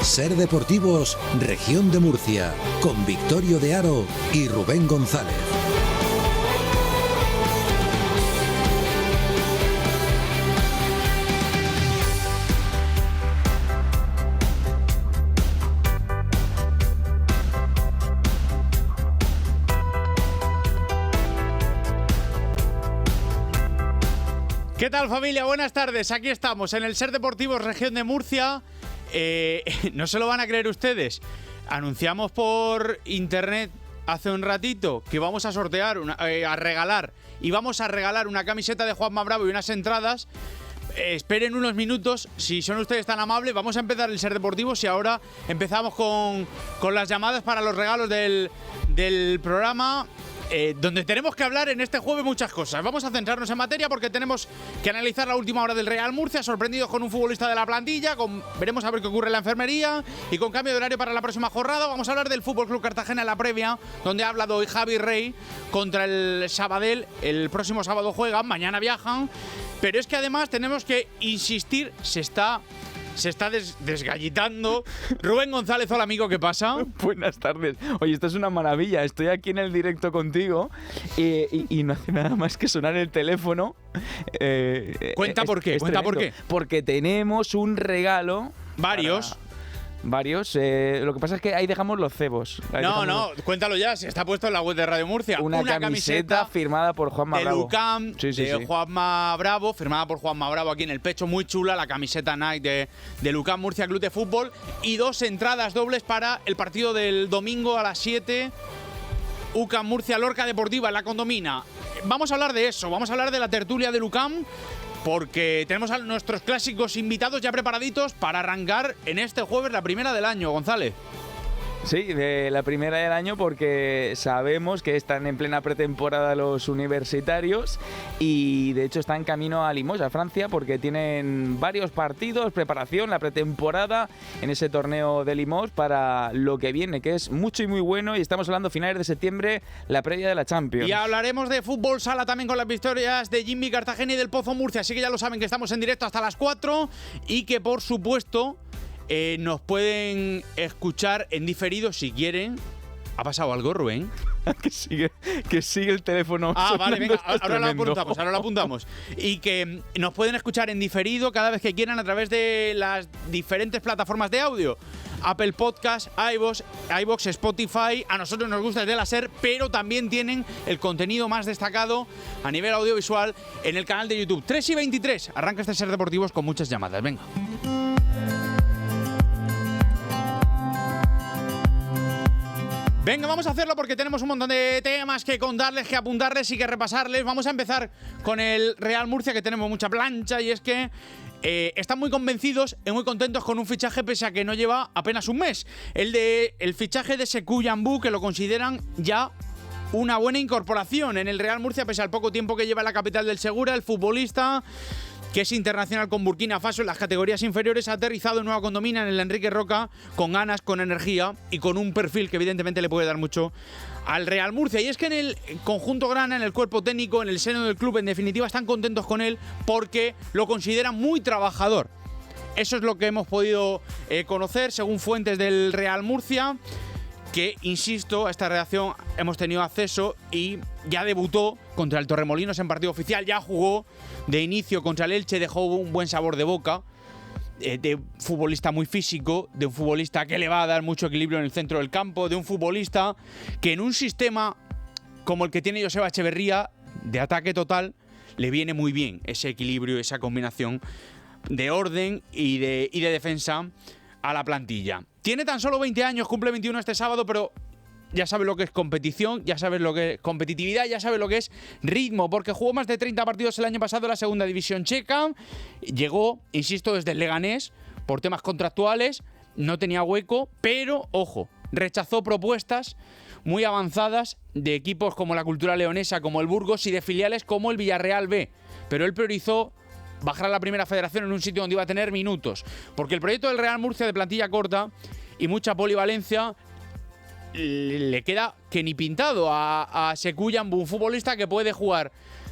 Ser Deportivos, Región de Murcia, con Victorio de Aro y Rubén González. ¿Qué tal, familia? Buenas tardes. Aquí estamos en el Ser Deportivos Región de Murcia. No se lo van a creer ustedes. Anunciamos por internet hace un ratito que vamos a sortear, a regalar una camiseta de Juanma Bravo y unas entradas. Esperen unos minutos, si son ustedes tan amables. Vamos a empezar el Ser Deportivos y ahora empezamos con las llamadas para los regalos del programa. Donde tenemos que hablar en este jueves muchas cosas. Vamos a centrarnos en materia porque tenemos que analizar la última hora del Real Murcia, sorprendidos con un futbolista de la plantilla, veremos a ver qué ocurre en la enfermería y con cambio de horario para la próxima jornada. Vamos a hablar del Fútbol Club Cartagena en la previa, donde ha hablado hoy Javi Rey contra el Sabadell. El próximo sábado juegan, mañana viajan. Pero es que además tenemos que insistir, se está desgallitando. Rubén González, hola amigo, ¿qué pasa? Buenas tardes. Oye, esto es una maravilla. Estoy aquí en el directo contigo y no hace nada más que sonar el teléfono. Cuenta por qué. Porque tenemos un regalo. Varios. Lo que pasa es que ahí dejamos los cebos. No, cuéntalo ya, si está puesto en la web de Radio Murcia. Una camiseta firmada por Juanma Bravo. De Lucam, de Juanma Bravo, firmada por Juanma Bravo aquí en el pecho, muy chula, la camiseta Nike de Lucam Murcia Club de Fútbol. Y 2 entradas dobles para el partido del domingo a las 7. UCAM Murcia Lorca Deportiva en la Condomina. Vamos a hablar de eso, vamos a hablar de la tertulia de Lucam, porque tenemos a nuestros clásicos invitados ya preparaditos para arrancar en este jueves la primera del año, González. Sí, de la primera del año, porque sabemos que están en plena pretemporada los universitarios y de hecho están en camino a Limoges, a Francia, porque tienen varios partidos, preparación, la pretemporada en ese torneo de Limoges para lo que viene, que es mucho y muy bueno, y estamos hablando finales de septiembre, la previa de la Champions. Y hablaremos de fútbol sala también con las victorias de Jimmy Cartagena y del Pozo Murcia, así que ya lo saben que estamos en directo hasta las 4 y que por supuesto nos pueden escuchar en diferido si quieren. ¿Ha pasado algo, Rubén? que sigue el teléfono. Vale, venga, ahora lo apuntamos. Y que nos pueden escuchar en diferido cada vez que quieran a través de las diferentes plataformas de audio. Apple Podcast, iVoox, Spotify. A nosotros nos gusta desde la SER, pero también tienen el contenido más destacado a nivel audiovisual en el canal de YouTube. 3:23. Arranca este Ser Deportivos con muchas llamadas. Venga. Venga, vamos a hacerlo porque tenemos un montón de temas que contarles, que apuntarles y que repasarles. Vamos a empezar con el Real Murcia, que tenemos mucha plancha, y es que están muy convencidos y muy contentos con un fichaje pese a que no lleva apenas un mes. El fichaje de Sekou Yambou, que lo consideran ya una buena incorporación en el Real Murcia pese al poco tiempo que lleva en la capital del Segura. El futbolista, que es internacional con Burkina Faso en las categorías inferiores, ha aterrizado en Nueva Condomina en el Enrique Roca con ganas, con energía y con un perfil que evidentemente le puede dar mucho al Real Murcia. Y es que en el conjunto grana, en el cuerpo técnico, en el seno del club, en definitiva, están contentos con él porque lo consideran muy trabajador. Eso es lo que hemos podido conocer según fuentes del Real Murcia, que, insisto, a esta redacción hemos tenido acceso y ya debutó contra el Torremolinos en partido oficial, ya jugó de inicio contra el Elche, dejó un buen sabor de boca, de un futbolista muy físico, de un futbolista que le va a dar mucho equilibrio en el centro del campo, de un futbolista que en un sistema como el que tiene Joseba Echeverría, de ataque total, le viene muy bien ese equilibrio, esa combinación de orden y de defensa a la plantilla. Tiene tan solo 20 años, cumple 21 este sábado, pero ya sabe lo que es competición, ya sabe lo que es competitividad, ya sabe lo que es ritmo, porque jugó más de 30 partidos el año pasado en la segunda división checa. Llegó, insisto, desde el Leganés por temas contractuales, no tenía hueco, pero, ojo, rechazó propuestas muy avanzadas de equipos como la Cultural Leonesa, como el Burgos, y de filiales como el Villarreal B, pero él priorizó bajar a la primera federación en un sitio donde iba a tener minutos, porque el proyecto del Real Murcia de plantilla corta y mucha polivalencia le queda que ni pintado a Sekou Yambou, un futbolista que puede jugar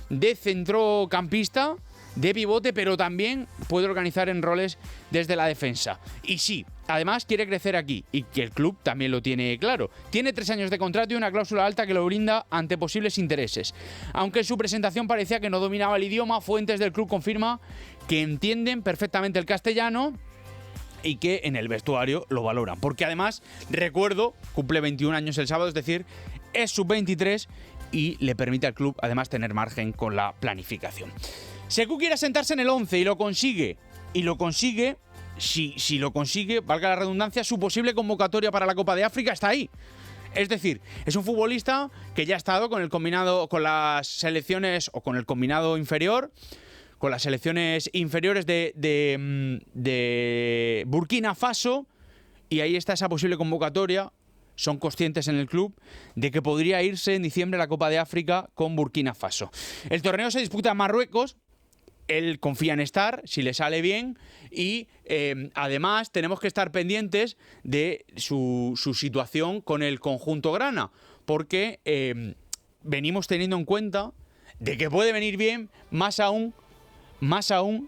de centrocampista, de pivote, pero también puede organizar en roles desde la defensa. Y sí, además quiere crecer aquí y que el club también lo tiene claro. Tiene 3 años de contrato y una cláusula alta que lo brinda ante posibles intereses. Aunque en su presentación parecía que no dominaba el idioma, fuentes del club confirman que entienden perfectamente el castellano y que en el vestuario lo valoran. Porque además, recuerdo, cumple 21 años el sábado, es decir, es sub-23 y le permite al club además tener margen con la planificación. Sekou quiere sentarse en el 11 y lo consigue. Si lo consigue, valga la redundancia, su posible convocatoria para la Copa de África está ahí. Es decir, es un futbolista que ya ha estado con el combinado, con las selecciones o con el combinado inferior, con las selecciones inferiores de Burkina Faso, y ahí está esa posible convocatoria. Son conscientes en el club de que podría irse en diciembre a la Copa de África con Burkina Faso. El torneo se disputa en Marruecos. Él confía en estar, si le sale bien, y además tenemos que estar pendientes de su situación con el conjunto grana, porque venimos teniendo en cuenta de que puede venir bien, más aún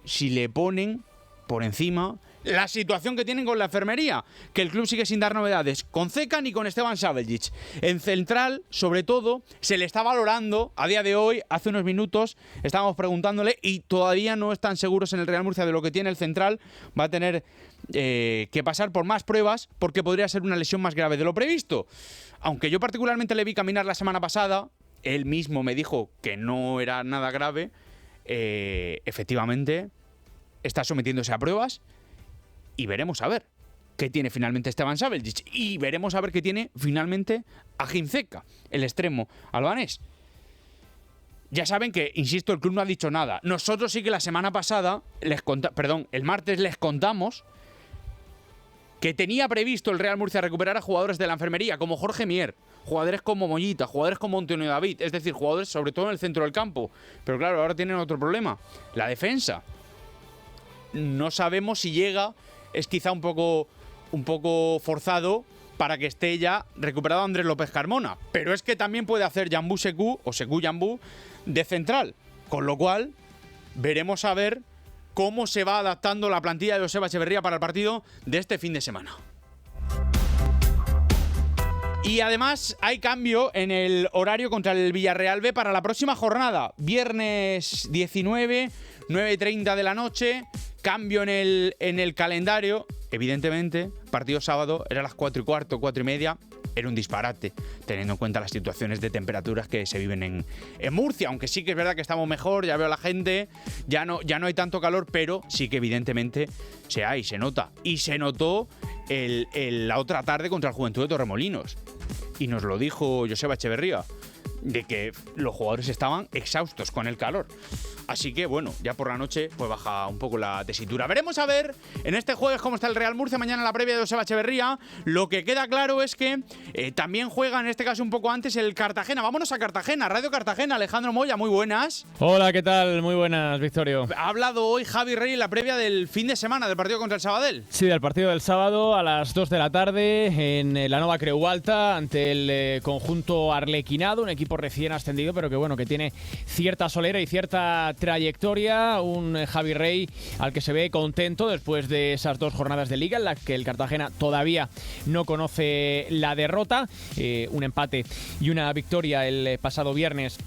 si le ponen por encima la situación que tienen con la enfermería, que el club sigue sin dar novedades con Zeca ni con Esteban Saveljic. En central, sobre todo, se le está valorando a día de hoy. Hace unos minutos estábamos preguntándole y todavía no están seguros en el Real Murcia de lo que tiene el central. Va a tener que pasar por más pruebas porque podría ser una lesión más grave de lo previsto. Aunque yo particularmente le vi caminar la semana pasada, él mismo me dijo que no era nada grave. Efectivamente está sometiéndose a pruebas. Y veremos a ver qué tiene finalmente Esteban Saveljic. Y veremos a ver qué tiene finalmente Agim Zeca, el extremo albanés. Ya saben que, insisto, el club no ha dicho nada. Nosotros sí que la semana pasada, el martes les contamos que tenía previsto el Real Murcia recuperar a jugadores de la enfermería, como Jorge Mier, jugadores como Mollita, jugadores como Antonio David, es decir, jugadores sobre todo en el centro del campo. Pero claro, ahora tienen otro problema, la defensa. No sabemos si llega. Es quizá un poco forzado para que esté ya recuperado Andrés López Carmona. Pero es que también puede hacer Yambú Sekou o Sekou Yambú de central. Con lo cual, veremos a ver cómo se va adaptando la plantilla de Joseba Echeverría para el partido de este fin de semana. Y además hay cambio en el horario contra el Villarreal B para la próxima jornada. Viernes 19, 9:30 de la noche. Cambio en el calendario. Evidentemente, partido sábado era a las 4:15, 4:30. Era un disparate, teniendo en cuenta las situaciones de temperaturas que se viven en Murcia. Aunque sí que es verdad que estamos mejor, ya veo a la gente, ya no hay tanto calor, pero sí que evidentemente se nota. Y se notó la otra tarde contra el Juventud de Torremolinos. Y nos lo dijo Joseba Echeverría, de que los jugadores estaban exhaustos con el calor. Así que bueno, ya por la noche pues baja un poco la tesitura. Veremos a ver en este jueves cómo está el Real Murcia. Mañana la previa de Joseba Echeverría. Lo que queda claro es que también juega en este caso un poco antes el Cartagena. Vámonos a Cartagena, Radio Cartagena. Alejandro Moya, muy buenas. Hola, ¿qué tal? Muy buenas, Victorio. Ha hablado hoy Javi Rey en la previa del fin de semana del partido contra el Sabadell. Sí, del partido del sábado a las 2 de la tarde en la Nova Creu Alta ante el conjunto arlequinado, un equipo recién ascendido, pero que bueno, que tiene cierta solera y cierta trayectoria. Un Javi Rey al que se ve contento después de esas 2 jornadas de Liga en las que el Cartagena todavía no conoce la derrota. Un empate y una victoria el pasado viernes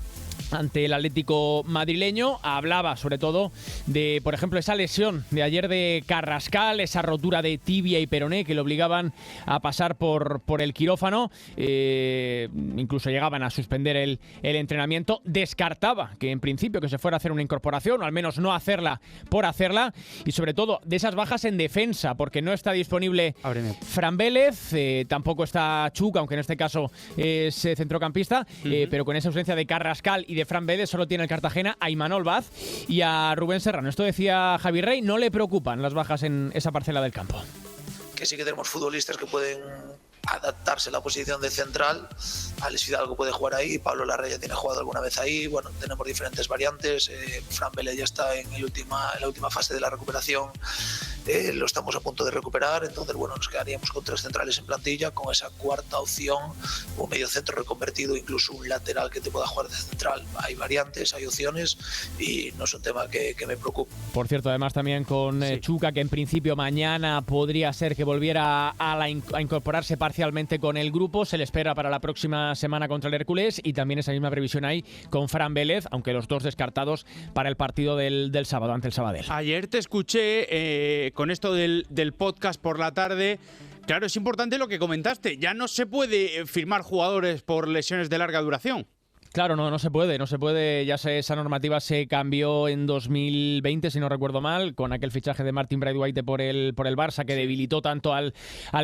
ante el Atlético madrileño. Hablaba sobre todo de, por ejemplo, esa lesión de ayer de Carrascal, esa rotura de tibia y peroné que le obligaban a pasar por el quirófano. Incluso llegaban a suspender el entrenamiento. Descartaba que en principio que se fuera a hacer una incorporación, o al menos no hacerla por hacerla. Y sobre todo de esas bajas en defensa, porque no está disponible Fran Vélez, tampoco está Chuca, aunque en este caso es centrocampista, pero con esa ausencia de Carrascal y de Fran Vélez solo tiene el Cartagena a Imanol Vaz y a Rubén Serrano. Esto decía Javi Rey, no le preocupan las bajas en esa parcela del campo. Que sí que tenemos futbolistas que pueden adaptarse a la posición de central. Alex Fidalgo puede jugar ahí, Pablo Larrea tiene jugado alguna vez ahí. Bueno, tenemos diferentes variantes. Fran Vélez ya está en la última fase de la recuperación lo estamos a punto de recuperar, entonces bueno, nos quedaríamos con 3 centrales en plantilla, con esa cuarta opción, un medio centro reconvertido, incluso un lateral que te pueda jugar de central. Hay variantes, hay opciones y no es un tema que me preocupe. Por cierto, además también con Chuka, que en principio mañana podría ser que volviera a incorporarse parcialmente con el grupo. Se le espera para la próxima semana contra el Hércules, y también esa misma previsión hay con Fran Vélez, aunque los dos descartados para el partido del sábado ante el Sabadell. Ayer te escuché con esto del podcast por la tarde. Claro, es importante lo que comentaste. Ya no se puede firmar jugadores por lesiones de larga duración. Claro, no se puede. Ya esa normativa se cambió en 2020, si no recuerdo mal, con aquel fichaje de Martin Braithwaite por el Barça, que debilitó tanto al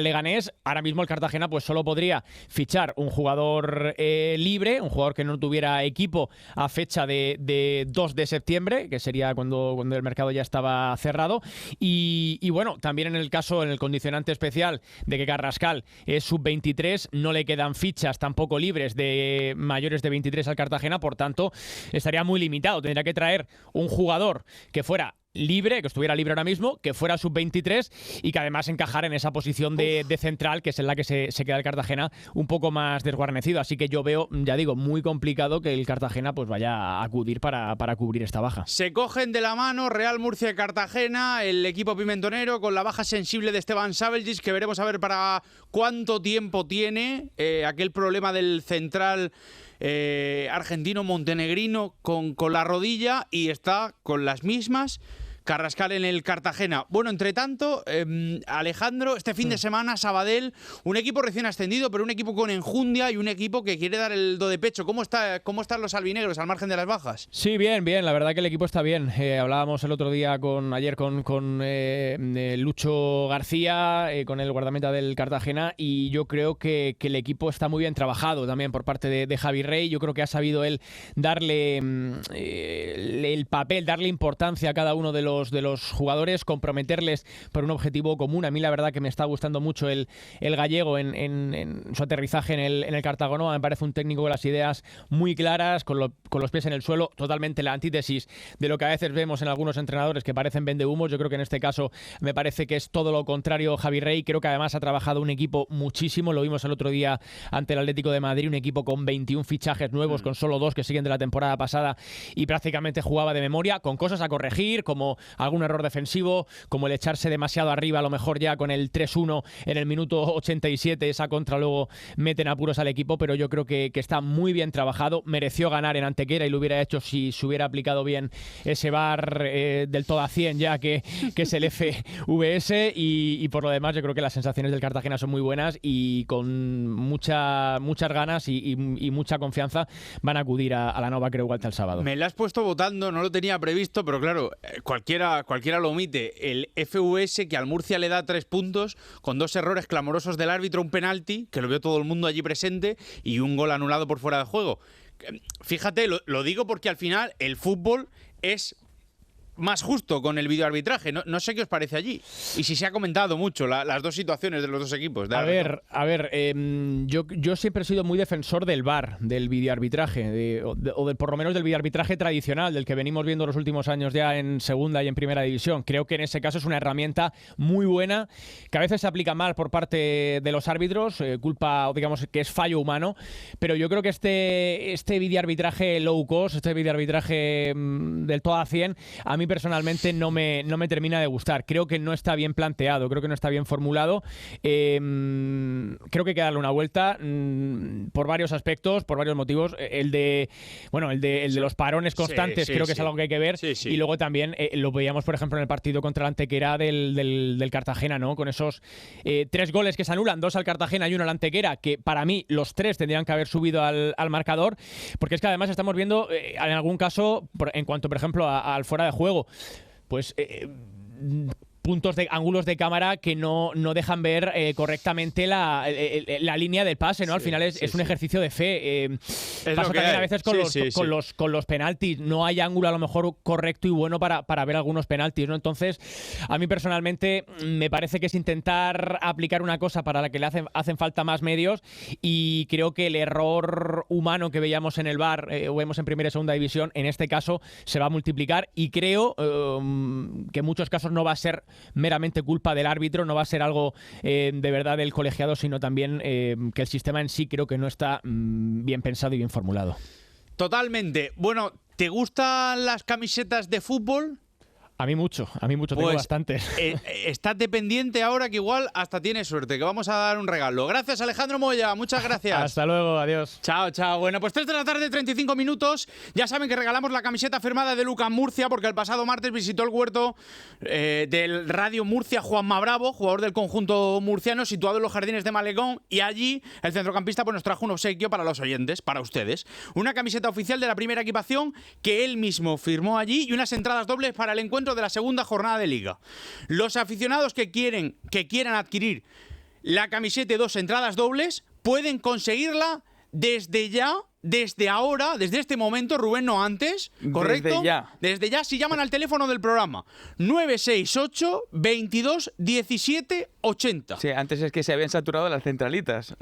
Leganés. Ahora mismo el Cartagena pues solo podría fichar un jugador libre, un jugador que no tuviera equipo a fecha de 2 de septiembre, que sería cuando el mercado ya estaba cerrado. Y bueno, también en el condicionante especial de que Carrascal es sub-23, no le quedan fichas tampoco libres de mayores de 23 al Cartagena, por tanto estaría muy limitado. Tendría que traer un jugador que fuera libre, que estuviera libre ahora mismo, que fuera sub-23 y que además encajara en esa posición de central, que es en la que se queda el Cartagena un poco más desguarnecido. Así que yo veo, ya digo, muy complicado que el Cartagena pues vaya a acudir para cubrir esta baja. Se cogen de la mano Real Murcia y Cartagena, el equipo pimentonero, con la baja sensible de Esteban Saveljic, que veremos a ver para cuánto tiempo tiene, aquel problema del central argentino-montenegrino con la rodilla, y está con las mismas Carrascal en el Cartagena. Bueno, entre tanto, Alejandro, este fin de semana, Sabadell, un equipo recién ascendido, pero un equipo con enjundia y un equipo que quiere dar el do de pecho. ¿Cómo están los albinegros al margen de las bajas? Sí, bien. La verdad que el equipo está bien. Hablábamos el otro día ayer con Lucho García, con el guardameta del Cartagena, y yo creo que el equipo está muy bien trabajado también por parte de Javi Rey. Yo creo que ha sabido él darle el papel, darle importancia a cada uno de los jugadores, comprometerles por un objetivo común. A mí la verdad que me está gustando mucho el gallego en su aterrizaje en el Cartagonova. Me parece un técnico con las ideas muy claras, con los pies en el suelo, totalmente la antítesis de lo que a veces vemos en algunos entrenadores que parecen vendehumos. Yo creo que en este caso me parece que es todo lo contrario Javi Rey. Creo que además ha trabajado un equipo muchísimo, lo vimos el otro día ante el Atlético de Madrid, un equipo con 21 fichajes nuevos, con solo 2 que siguen de la temporada pasada, y prácticamente jugaba de memoria, con cosas a corregir, como algún error defensivo, como el echarse demasiado arriba, a lo mejor ya con el 3-1 en el minuto 87, esa contra luego meten apuros al equipo, pero yo creo que está muy bien trabajado. Mereció ganar en Antequera y lo hubiera hecho si se hubiera aplicado bien ese VAR del todo a 100 ya que es el FVS, y por lo demás yo creo que las sensaciones del Cartagena son muy buenas, y con muchas ganas y mucha confianza van a acudir a la Nova Creu Alta el sábado. Me la has puesto votando, no lo tenía previsto, pero claro, cualquiera lo omite. El FVS, que al Murcia le da 3 puntos, con 2 errores clamorosos del árbitro, un penalti, que lo vio todo el mundo allí presente, y un gol anulado por fuera de juego. Fíjate, lo digo porque al final el fútbol es más justo con el videoarbitraje. No sé qué os parece allí. Y si se ha comentado mucho las dos situaciones de los dos equipos. A ver, yo siempre he sido muy defensor del VAR, del videoarbitraje, por lo menos del videoarbitraje tradicional, del que venimos viendo los últimos años ya en segunda y en primera división. Creo que en ese caso es una herramienta muy buena, que a veces se aplica mal por parte de los árbitros, culpa, digamos, que es fallo humano, pero yo creo que este videoarbitraje low cost, este videoarbitraje del todo a 100, a mí personalmente no me termina de gustar. Creo que no está bien planteado, creo que no está bien formulado. Creo que hay que darle una vuelta por varios aspectos, por varios motivos. El de los parones constantes, creo que es algo que hay que ver. Y luego también lo veíamos, por ejemplo, en el partido contra el Antequera del Cartagena, ¿no? Con esos 3 goles que se anulan, 2 al Cartagena y 1 al Antequera, que para mí los 3 tendrían que haber subido al marcador, porque es que además estamos viendo en algún caso, en cuanto, por ejemplo, al fuera de juego, pues puntos de ángulos de cámara que no dejan ver correctamente la línea del pase, ¿no? Al final es un ejercicio de fe. Pasa también a veces con los penaltis. No hay ángulo a lo mejor correcto y bueno para ver algunos penaltis, ¿no? Entonces, a mí personalmente me parece que es intentar aplicar una cosa para la que le hacen falta más medios, y creo que el error humano que veíamos en el VAR o vemos en primera y segunda división, en este caso se va a multiplicar, y creo que en muchos casos no va a ser meramente culpa del árbitro, no va a ser algo de verdad del colegiado, sino también que el sistema en sí creo que no está bien pensado y bien formulado. Totalmente. Bueno, ¿te gustan las camisetas de fútbol? A mí mucho, tengo bastantes. Estate pendiente ahora que igual hasta tienes suerte, que vamos a dar un regalo. Gracias, Alejandro Moya, muchas gracias. Hasta luego, adiós. Chao, chao. Bueno, pues 3 de la tarde, 35 minutos. Ya saben que regalamos la camiseta firmada de UCAM Murcia, porque el pasado martes visitó el huerto del Radio Murcia Juanma Bravo, jugador del conjunto murciano, situado en los jardines de Malecón, y allí el centrocampista pues, nos trajo un obsequio para los oyentes, para ustedes. Una camiseta oficial de la primera equipación que él mismo firmó allí y unas entradas dobles para el encuentro de la segunda jornada de Liga. Los aficionados que quieran adquirir la camiseta y 2 entradas dobles pueden conseguirla desde ya, desde ahora, desde este momento, Rubén, no antes, ¿correcto? Desde ya, si llaman al teléfono del programa 968 22 17 80. Sí, antes es que se habían saturado las centralitas.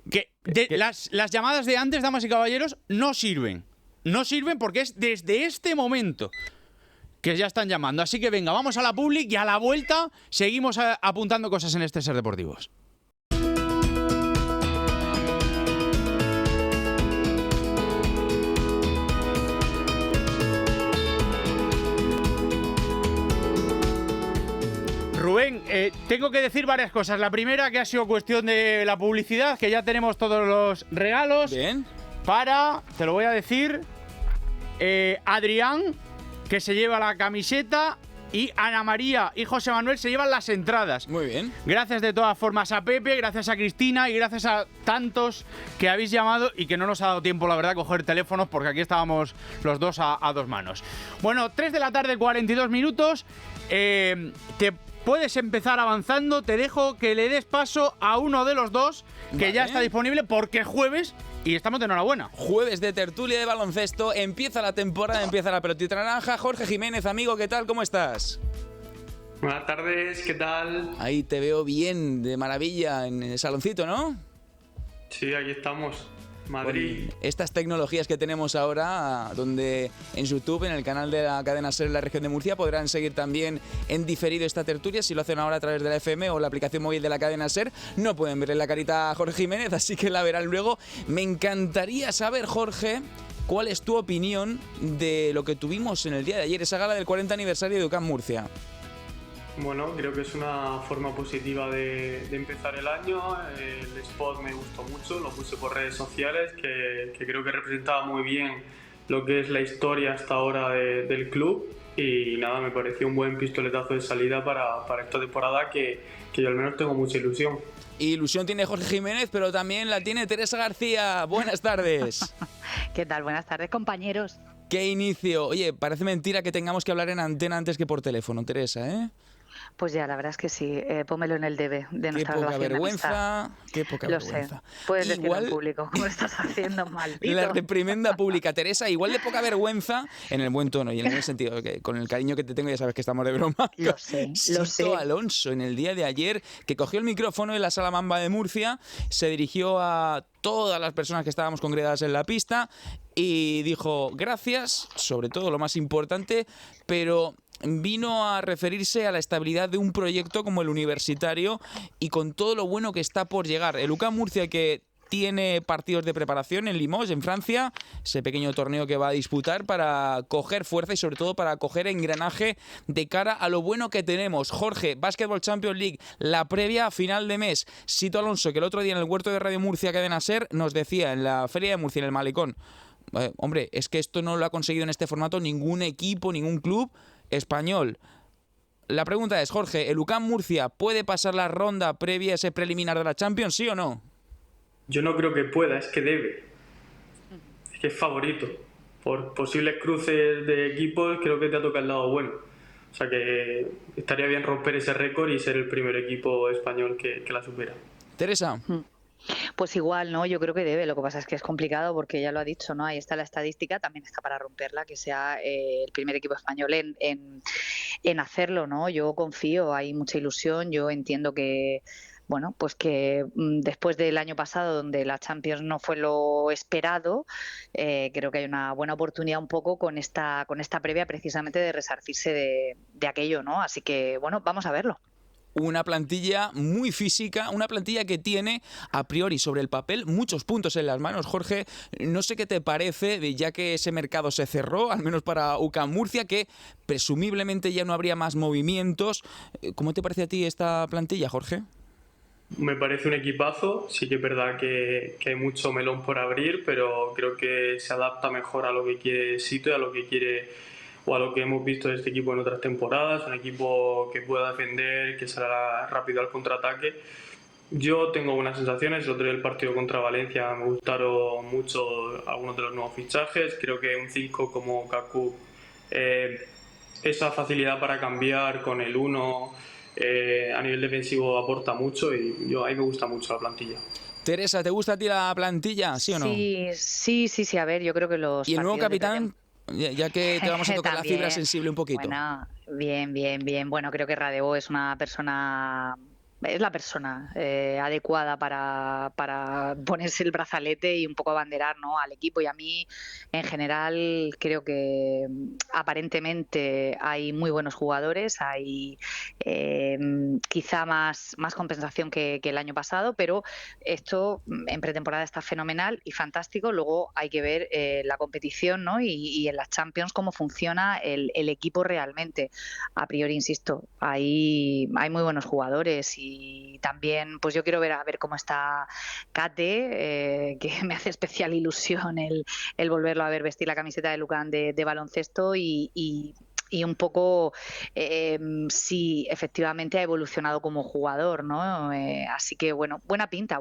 Las llamadas de antes, damas y caballeros, no sirven. No sirven porque es desde este momento que ya están llamando. Así que venga, vamos a la public y a la vuelta seguimos apuntando cosas en este Ser Deportivos. Rubén, tengo que decir varias cosas. La primera, que ha sido cuestión de la publicidad, que ya tenemos todos los regalos. Bien. Te lo voy a decir, Adrián, que se lleva la camiseta, y Ana María y José Manuel se llevan las entradas. Muy bien. Gracias de todas formas a Pepe, gracias a Cristina y gracias a tantos que habéis llamado y que no nos ha dado tiempo, la verdad, a coger teléfonos porque aquí estábamos los dos a 2 manos. Bueno, 3 de la tarde, 42 minutos. Te puedes empezar avanzando. Te dejo que le des paso a uno de los dos que Vale. ya está disponible porque es jueves y estamos de enhorabuena. Jueves de tertulia de baloncesto, empieza la temporada, empieza la pelotita naranja. Jorge Jiménez, amigo, ¿qué tal? ¿Cómo estás? Buenas tardes, ¿qué tal? Ahí te veo bien, de maravilla, en el saloncito, ¿no? Sí, aquí estamos, Madrid. Con estas tecnologías que tenemos ahora, donde en YouTube, en el canal de la cadena SER en la región de Murcia, podrán seguir también en diferido esta tertulia. Si lo hacen ahora a través de la FM o la aplicación móvil de la cadena SER, no pueden verle la carita a Jorge Jiménez, así que la verán luego. Me encantaría saber, Jorge, ¿cuál es tu opinión de lo que tuvimos en el día de ayer, esa gala del 40 aniversario de UCAM Murcia? Bueno, creo que es una forma positiva de empezar el año. El spot me gustó mucho, lo puse por redes sociales, que creo que representaba muy bien lo que es la historia hasta ahora del club. Y nada, me pareció un buen pistoletazo de salida para esta temporada que yo al menos tengo mucha ilusión. Ilusión tiene Jorge Jiménez, pero también la tiene Teresa García. Buenas tardes. ¿Qué tal? Buenas tardes, compañeros. ¡Qué inicio! Oye, parece mentira que tengamos que hablar en antena antes que por teléfono, Teresa, ¿eh? Pues ya, la verdad es que sí. Pómelo en el debe de nuestra Qué poca relación de vergüenza, amistad. qué poca Lo vergüenza. sé. Puedes decirlo Igual, en público, como lo estás haciendo, maldito. la reprimenda pública, Teresa, igual de poca vergüenza, en el buen tono y en el buen sentido, que con el cariño que te tengo ya sabes que estamos de broma. Lo sé, lo sé. Sito Alonso, en el día de ayer, que cogió el micrófono en la Sala Mamba de Murcia, se dirigió a todas las personas que estábamos congregadas en la pista y dijo gracias, sobre todo lo más importante, pero vino a referirse a la estabilidad de un proyecto como el universitario y con todo lo bueno que está por llegar. El UCAM Murcia, que tiene partidos de preparación en Limoges, en Francia, ese pequeño torneo que va a disputar para coger fuerza y sobre todo para coger engranaje de cara a lo bueno que tenemos. Jorge, Basketball Champions League, la previa a final de mes. Sito Alonso, que el otro día en el huerto de Radio Murcia Cadena SER nos decía en la Feria de Murcia, en el Malecón, hombre, es que esto no lo ha conseguido en este formato ningún equipo, ningún club español. La pregunta es, Jorge, ¿el UCAM Murcia puede pasar la ronda previa a ese preliminar de la Champions, sí o no? Yo no creo que pueda, es que debe. Es que es favorito. Por posibles cruces de equipos, creo que te ha tocado el lado bueno. O sea que estaría bien romper ese récord y ser el primer equipo español que la supera. Teresa. Pues igual, ¿no? Yo creo que debe. Lo que pasa es que es complicado porque ya lo ha dicho, ¿no? Ahí está la estadística, también está para romperla, que sea el primer equipo español en hacerlo, ¿no? Yo confío, hay mucha ilusión, yo entiendo que bueno, pues que después del año pasado, donde la Champions no fue lo esperado, creo que hay una buena oportunidad un poco con esta previa precisamente de resarcirse de aquello, ¿no? Así que, bueno, vamos a verlo. una plantilla muy física, una plantilla que tiene a priori sobre el papel muchos puntos en las manos. Jorge, no sé qué te parece, ya que ese mercado se cerró, al menos para UCAM Murcia, que presumiblemente ya no habría más movimientos. ¿Cómo te parece a ti esta plantilla, Jorge? Me parece un equipazo, sí que es verdad que hay mucho melón por abrir, pero creo que se adapta mejor a lo que quiere Sito y a lo que quiere o a lo que hemos visto de este equipo en otras temporadas, un equipo que pueda defender, que salga rápido al contraataque. Yo tengo buenas sensaciones, el otro día el partido contra Valencia me gustaron mucho algunos de los nuevos fichajes, creo que un 5 como Kaku, esa facilidad para cambiar con el 1... a nivel defensivo aporta mucho y a mí me gusta mucho la plantilla. Teresa, ¿te gusta a ti la plantilla, sí o no? Sí, a ver, yo creo que los... ¿Y el nuevo capitán? Ya que te vamos a tocar la fibra sensible un poquito. Bueno, bien. Bueno, creo que Radebo es una persona... Es la persona adecuada para ponerse el brazalete y un poco abanderar, ¿no?, al equipo. Y a mí, en general, creo que aparentemente hay muy buenos jugadores, hay quizá más compensación que el año pasado, pero esto en pretemporada está fenomenal y fantástico. Luego hay que ver la competición, ¿no?, y en las Champions cómo funciona el equipo realmente. A priori, insisto, hay muy buenos jugadores y también pues yo quiero ver cómo está Kate, que me hace especial ilusión el volverlo a ver vestir la camiseta de Lucan de baloncesto y un poco si efectivamente ha evolucionado como jugador, ¿no? Así que bueno, buena pinta,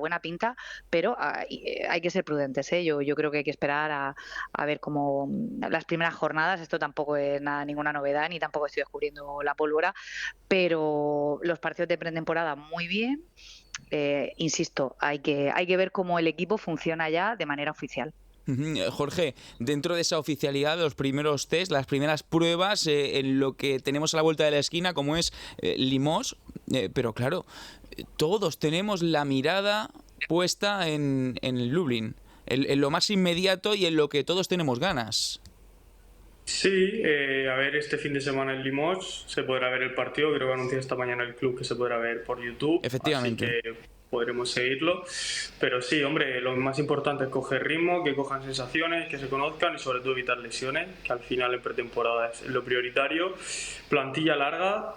pero hay que ser prudentes, ¿eh? Yo creo que hay que esperar a ver cómo las primeras jornadas. Esto tampoco es ninguna novedad, ni tampoco estoy descubriendo la pólvora, pero los partidos de pretemporada muy bien. Insisto, hay que ver cómo el equipo funciona ya de manera oficial. Jorge, dentro de esa oficialidad de los primeros test, las primeras pruebas en lo que tenemos a la vuelta de la esquina, como es Limos, pero claro, todos tenemos la mirada puesta en el Lublin, en lo más inmediato y en lo que todos tenemos ganas. Sí, a ver, este fin de semana en Limoges se podrá ver el partido, creo que anunció esta mañana el club que se podrá ver por YouTube. Efectivamente. Así que podremos seguirlo, pero sí, hombre, lo más importante es coger ritmo, que cojan sensaciones, que se conozcan y sobre todo evitar lesiones, que al final en pretemporada es lo prioritario. Plantilla larga,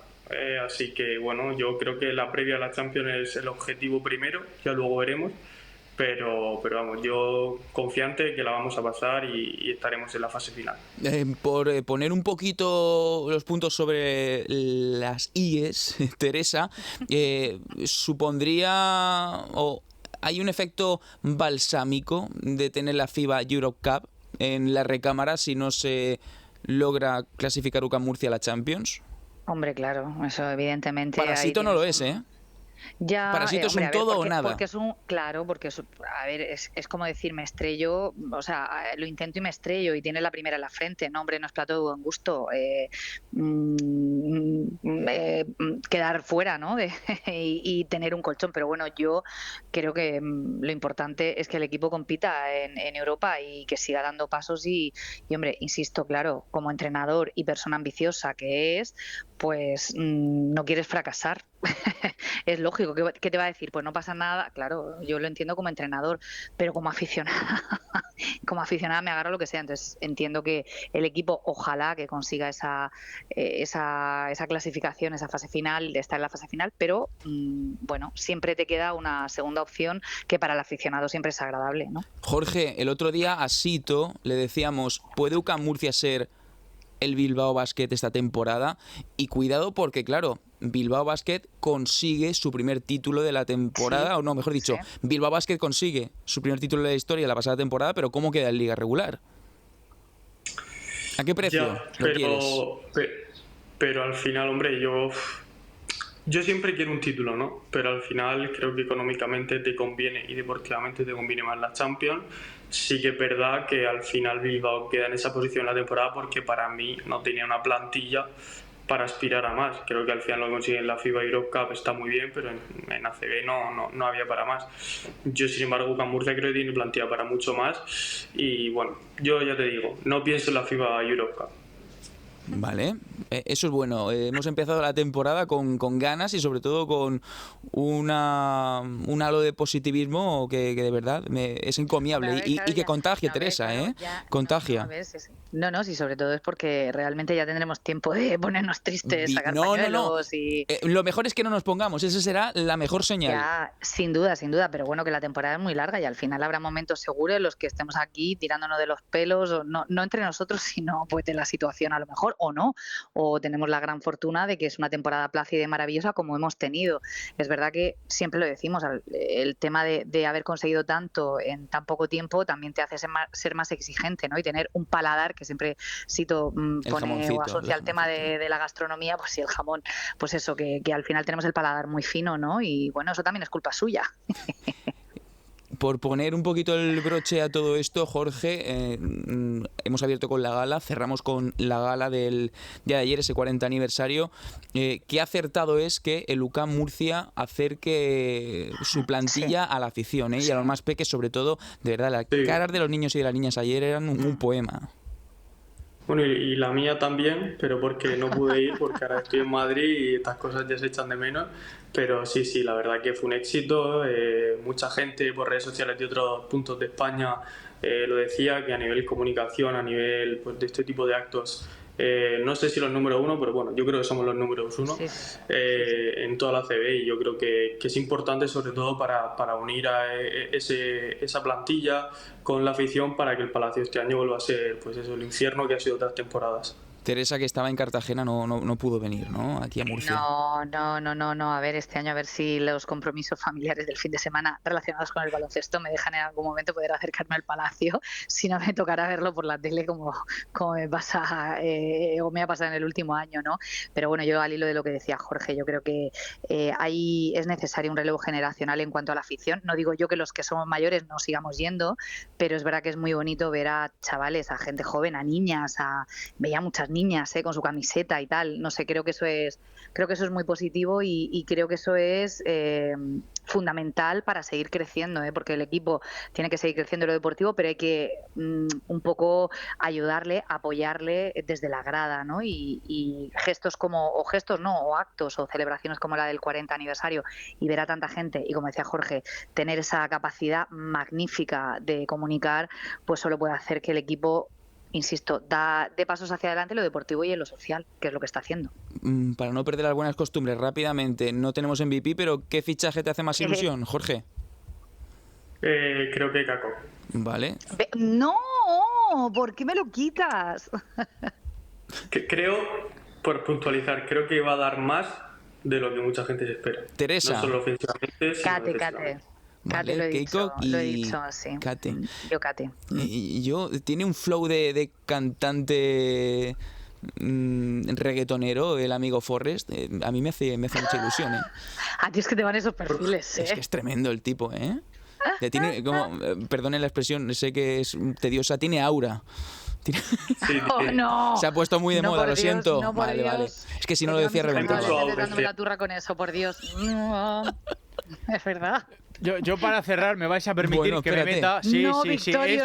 así que bueno, yo creo que la previa a la Champions es el objetivo primero, ya luego veremos, pero vamos, yo confiante que la vamos a pasar y estaremos en la fase final. Por poner un poquito los puntos sobre las IES, Teresa, supondría o hay un efecto balsámico de tener la FIBA Europe Cup en la recámara si no se logra clasificar UCAM Murcia a la Champions. Hombre, claro, eso evidentemente. Para Sito no lo es, ¿eh? Ya, para Sito es un todo o nada. Porque a ver, es como decir, me estrello, o sea, lo intento y me estrello y tiene la primera en la frente. No, hombre, no es plato de buen gusto quedar fuera, ¿no? y tener un colchón. Pero bueno, yo creo que lo importante es que el equipo compita en Europa y que siga dando pasos y hombre, insisto, claro, como entrenador y persona ambiciosa que es, pues no quieres fracasar. Es lógico, ¿qué te va a decir? Pues no pasa nada, claro, yo lo entiendo como entrenador, pero como aficionada me agarro a lo que sea. Entonces entiendo que el equipo ojalá que consiga esa clasificación, esa fase final, de estar en la fase final, pero bueno, siempre te queda una segunda opción que para el aficionado siempre es agradable, ¿no? Jorge, el otro día a Sito le decíamos, ¿puede UCAM Murcia ser el Bilbao Basket esta temporada? Y cuidado porque, claro, Bilbao Basket consigue su primer título de la temporada, o no, mejor dicho, Bilbao Basket consigue su primer título de la historia de la pasada temporada, pero ¿cómo queda en liga regular? ¿A qué precio lo quieres? Pero al final, hombre, yo siempre quiero un título, ¿no? Pero al final creo que económicamente te conviene y deportivamente te conviene más la Champions. Sí que es verdad que al final Bilbao queda en esa posición en la temporada porque para mí no tenía una plantilla para aspirar a más. Creo que al final lo que consiguen en la FIBA Europe Cup está muy bien, pero en ACB no había para más. Yo, sin embargo, UCAM Murcia creo que tiene plantilla para mucho más y bueno, yo ya te digo, no pienso en la FIBA Europe Cup. Vale, eso es bueno. Hemos empezado la temporada con ganas y sobre todo con un halo de positivismo que de verdad es encomiable y que contagia, Teresa, contagia. No, sí, sobre todo es porque realmente ya tendremos tiempo de ponernos tristes, sacar pañuelos y... Lo mejor es que no nos pongamos, esa será la mejor señal. Ya, sin duda, pero bueno, que la temporada es muy larga y al final habrá momentos seguros en los que estemos aquí tirándonos de los pelos, o no entre nosotros, sino pues de la situación a lo mejor, o no, o tenemos la gran fortuna de que es una temporada plácida y maravillosa como hemos tenido. Es verdad que siempre lo decimos, el tema de haber conseguido tanto en tan poco tiempo también te hace ser más exigente, ¿no? Y tener un paladar, que siempre Sito pone o asocia al tema de la gastronomía, pues sí, el jamón, pues eso, que al final tenemos el paladar muy fino, ¿no? Y bueno, eso también es culpa suya. Por poner un poquito el broche a todo esto, Jorge, hemos abierto con la gala, cerramos con la gala del día de ayer, ese 40 aniversario. Qué acertado es que el UCAM Murcia acerque su plantilla a la afición, y a los más peques, sobre todo. De verdad, las caras de los niños y de las niñas ayer eran un poema. Bueno, y la mía también, pero porque no pude ir, porque ahora estoy en Madrid y estas cosas ya se echan de menos. Pero sí, la verdad que fue un éxito. Mucha gente por redes sociales de otros puntos de España lo decía, que a nivel comunicación, a nivel pues, de este tipo de actos, no sé si los números uno, pero bueno, yo creo que somos los números uno en toda la CB, y yo creo que es importante sobre todo para unir a esa plantilla con la afición, para que el Palacio este año vuelva a ser pues eso, el infierno que ha sido otras temporadas. Teresa, que estaba en Cartagena, no pudo venir, ¿no? Aquí a Murcia. No. A ver, este año, a ver si los compromisos familiares del fin de semana relacionados con el baloncesto me dejan en algún momento poder acercarme al Palacio. Si no, me tocará verlo por la tele como me pasa o me ha pasado en el último año, ¿no? Pero bueno, yo al hilo de lo que decía Jorge, yo creo que ahí es necesario un relevo generacional en cuanto a la afición. No digo yo que los que somos mayores no sigamos yendo, pero es verdad que es muy bonito ver a chavales, a gente joven, a niñas, veía muchas niñas con su camiseta y tal. No sé, creo que eso es muy positivo y creo que eso es fundamental para seguir creciendo, porque el equipo tiene que seguir creciendo en lo deportivo, pero hay que un poco ayudarle, apoyarle desde la grada, ¿no? Y gestos o actos o celebraciones como la del 40 aniversario, y ver a tanta gente y, como decía Jorge, tener esa capacidad magnífica de comunicar, pues solo puede hacer que el equipo, insisto, de pasos hacia adelante en lo deportivo y en lo social, que es lo que está haciendo. Para no perder las buenas costumbres, rápidamente, no tenemos MVP, pero ¿qué fichaje te hace más ilusión, Jorge? Creo que Kako. Vale. ¡No! ¿Por qué me lo quitas? Creo, por puntualizar, creo que va a dar más de lo que mucha gente se espera. Teresa. No solo ofensivamente, sino Cate. Vale, lo he Keiko dicho, sí. Kate. Yo Kate. Tiene un flow de cantante reggaetonero, el amigo Forrest. A mí me hace mucha ilusión, A ti es que te van esos perfiles, Es que es tremendo el tipo, Tiene, perdonen la expresión, sé que es tediosa, tiene aura. No. Se ha puesto muy de moda, lo siento. No, vale. Es que si no lo decía reventado. Dándome la turra con eso, por Dios. Es verdad. Yo para cerrar, me vais a permitir que me meta. Sí. Victorio,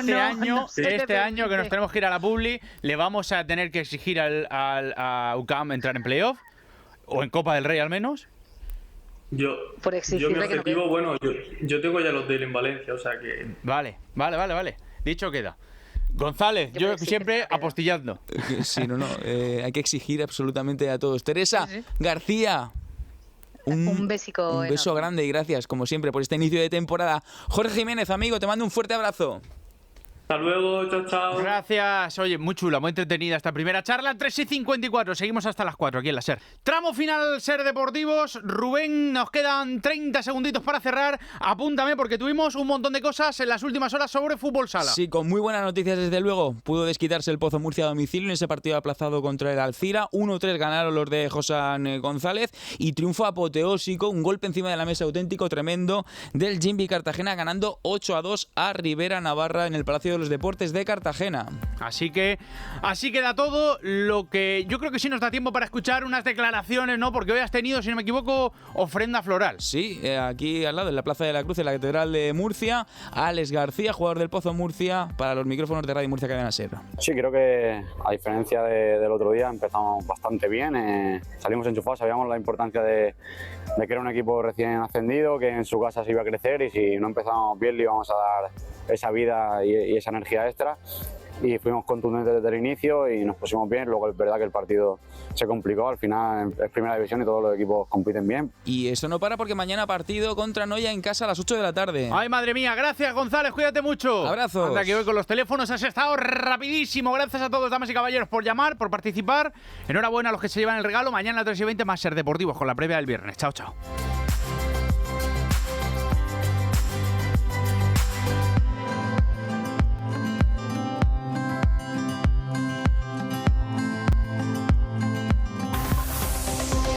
Este año que nos tenemos que ir a la Publi, le vamos a tener que exigir a UCAM entrar en playoff, o en Copa del Rey al menos. Yo mi objetivo, bueno, yo tengo ya los de él en Valencia, o sea que... Vale. Dicho queda. González, yo siempre apostillando. Sí, hay que exigir absolutamente a todos. Teresa García, un beso grande y gracias, como siempre, por este inicio de temporada. Jorge Jiménez, amigo, te mando un fuerte abrazo. Hasta luego, chao. Gracias. Oye, muy chula, muy entretenida esta primera charla. 3:54, seguimos hasta las 4 aquí en la SER. Tramo final, SER Deportivos. Rubén, nos quedan 30 segunditos para cerrar. Apúntame, porque tuvimos un montón de cosas en las últimas horas sobre fútbol sala. Sí, con muy buenas noticias desde luego. Pudo desquitarse el Pozo Murcia a domicilio en ese partido aplazado contra el Alcira. 1-3 ganaron los de Josán González, y triunfo apoteósico, un golpe encima de la mesa auténtico, tremendo, del Jimby Cartagena, ganando 8-2 a Rivera Navarra en el Palacio de los Deportes de Cartagena. Así queda todo. Lo que yo creo que sí nos da tiempo para escuchar unas declaraciones, ¿no? Porque hoy has tenido, si no me equivoco, ofrenda floral. Sí, aquí al lado, en la Plaza de la Cruz, en la Catedral de Murcia, Alex García, jugador del Pozo Murcia, para los micrófonos de Radio Murcia Cadena Ser. Sí, creo que a diferencia del otro día empezamos bastante bien, salimos enchufados, sabíamos la importancia de que era un equipo recién ascendido, que en su casa se iba a crecer y si no empezamos bien le íbamos a dar esa vida y esa energía extra. Y fuimos contundentes desde el inicio y nos pusimos bien. Luego es verdad que el partido se complicó, al final es primera división y todos los equipos compiten bien. Y eso no para porque mañana partido contra Noya en casa a las 8 de la tarde. Ay, madre mía, gracias González, cuídate mucho. Abrazos. Anda, que hoy con los teléfonos has estado rapidísimo. Gracias a todos, damas y caballeros, por llamar, por participar. Enhorabuena a los que se llevan el regalo. Mañana a las 3:20 más Ser Deportivos con la previa del viernes. Chao, chao.